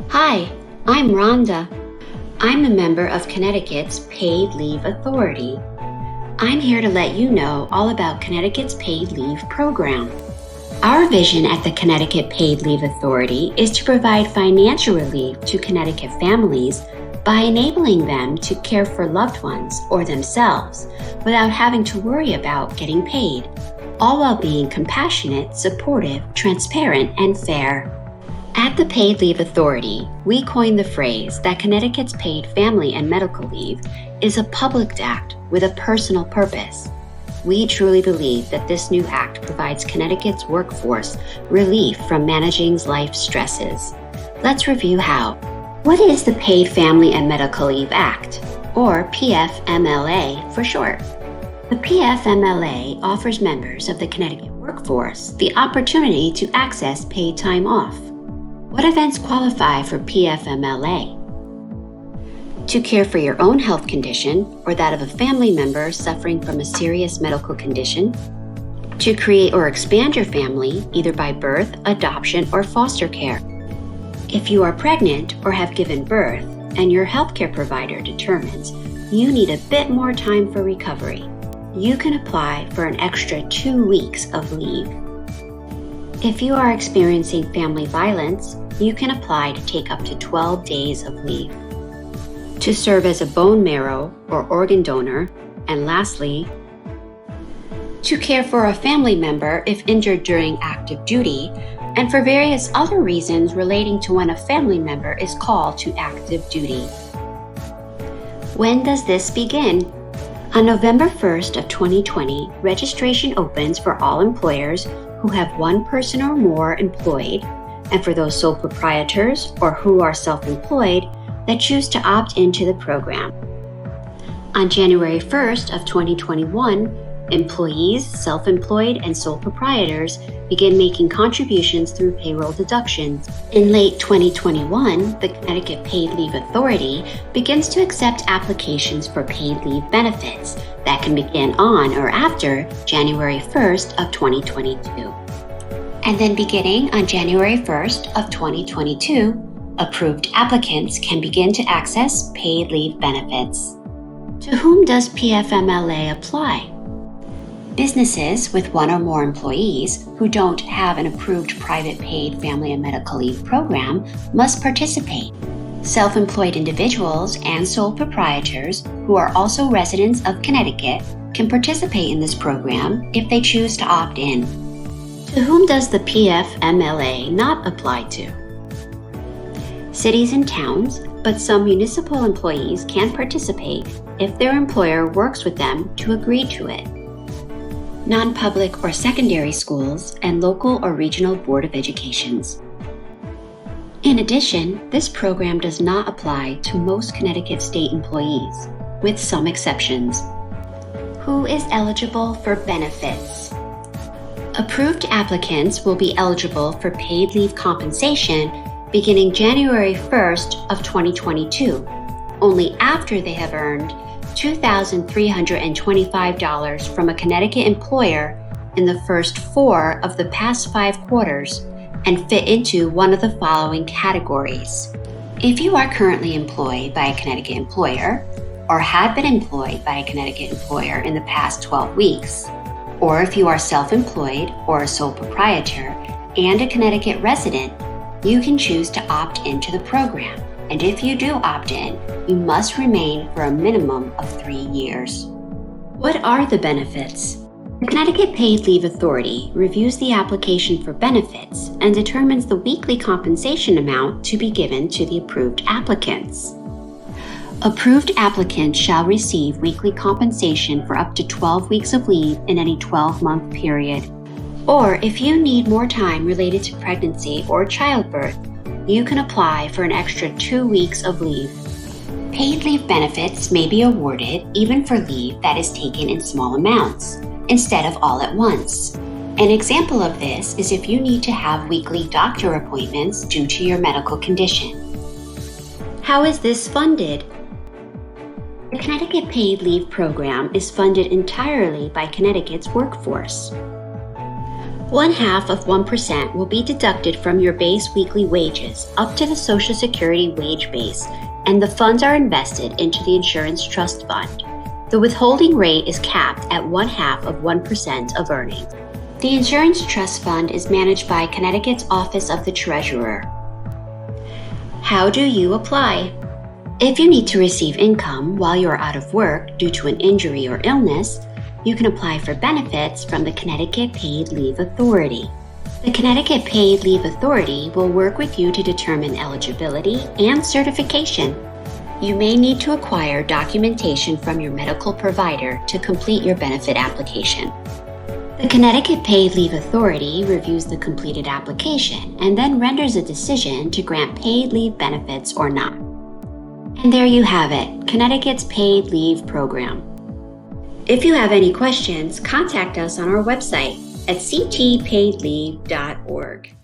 Hi, I'm Rhonda. I'm a member of Connecticut's Paid Leave Authority. I'm here to let you know all about Connecticut's Paid Leave program. Our vision at the Connecticut Paid Leave Authority is to provide financial relief to Connecticut families by enabling them to care for loved ones or themselves without having to worry about getting paid, all while being compassionate, supportive, transparent, and fair. At the Paid Leave Authority, we coined the phrase that Connecticut's paid family and medical leave is a public act with a personal purpose. We truly believe that this new act provides Connecticut's workforce relief from managing life stresses. Let's review how. What is the Paid Family and Medical Leave Act, or PFMLA for short? The PFMLA offers members of the Connecticut workforce the opportunity to access paid time off. What events qualify for PFMLA? To care for your own health condition or that of a family member suffering from a serious medical condition. To create or expand your family, either by birth, adoption, or foster care. If you are pregnant or have given birth and your healthcare provider determines you need a bit more time for recovery, you can apply for an extra 2 weeks of leave. If you are experiencing family violence, you can apply to take up to 12 days of leave. To serve as a bone marrow or organ donor, and lastly, to care for a family member if injured during active duty, and for various other reasons relating to when a family member is called to active duty. When does this begin? On November 1st of 2020, registration opens for all employers who have one person or more employed, and for those sole proprietors or who are self-employed that choose to opt into the program. On January 1st of 2021, employees, self-employed, and sole proprietors begin making contributions through payroll deductions. In late 2021, the Connecticut Paid Leave Authority begins to accept applications for paid leave benefits that can begin on or after January 1st of 2022. And then beginning on January 1st of 2022, approved applicants can begin to access paid leave benefits. To whom does PFMLA apply? Businesses with one or more employees who don't have an approved private paid family and medical leave program must participate. Self-employed individuals and sole proprietors who are also residents of Connecticut can participate in this program if they choose to opt in. To whom does the PFMLA not apply to? Cities and towns, but some municipal employees can participate if their employer works with them to agree to it. Non-public or secondary schools and local or regional board of educations. In addition, this program does not apply to most Connecticut state employees, with some exceptions. Who is eligible for benefits? Approved applicants will be eligible for paid leave compensation beginning January 1st of 2022, only after they have earned $2,325 from a Connecticut employer in the first 4 of the past 5 quarters and fit into one of the following categories. If you are currently employed by a Connecticut employer or have been employed by a Connecticut employer in the past 12 weeks, or if you are self-employed or a sole proprietor and a Connecticut resident, you can choose to opt into the program. And if you do opt in, you must remain for a minimum of 3 years. What are the benefits? The Connecticut Paid Leave Authority reviews the application for benefits and determines the weekly compensation amount to be given to the approved applicants. Approved applicants shall receive weekly compensation for up to 12 weeks of leave in any 12-month period. Or if you need more time related to pregnancy or childbirth, you can apply for an extra 2 weeks of leave. Paid leave benefits may be awarded even for leave that is taken in small amounts, instead of all at once. An example of this is if you need to have weekly doctor appointments due to your medical condition. How is this funded? The Connecticut Paid Leave Program is funded entirely by Connecticut's workforce. 1/2 of 1% will be deducted from your base weekly wages up to the Social Security wage base, and the funds are invested into the Insurance Trust Fund. The withholding rate is capped at 1/2 of 1% of earnings. The Insurance Trust Fund is managed by Connecticut's Office of the Treasurer. How do you apply? If you need to receive income while you are out of work due to an injury or illness, you can apply for benefits from the Connecticut Paid Leave Authority. The Connecticut Paid Leave Authority will work with you to determine eligibility and certification. You may need to acquire documentation from your medical provider to complete your benefit application. The Connecticut Paid Leave Authority reviews the completed application and then renders a decision to grant paid leave benefits or not. And there you have it, Connecticut's Paid Leave Program. If you have any questions, contact us on our website at ctpaidleave.org.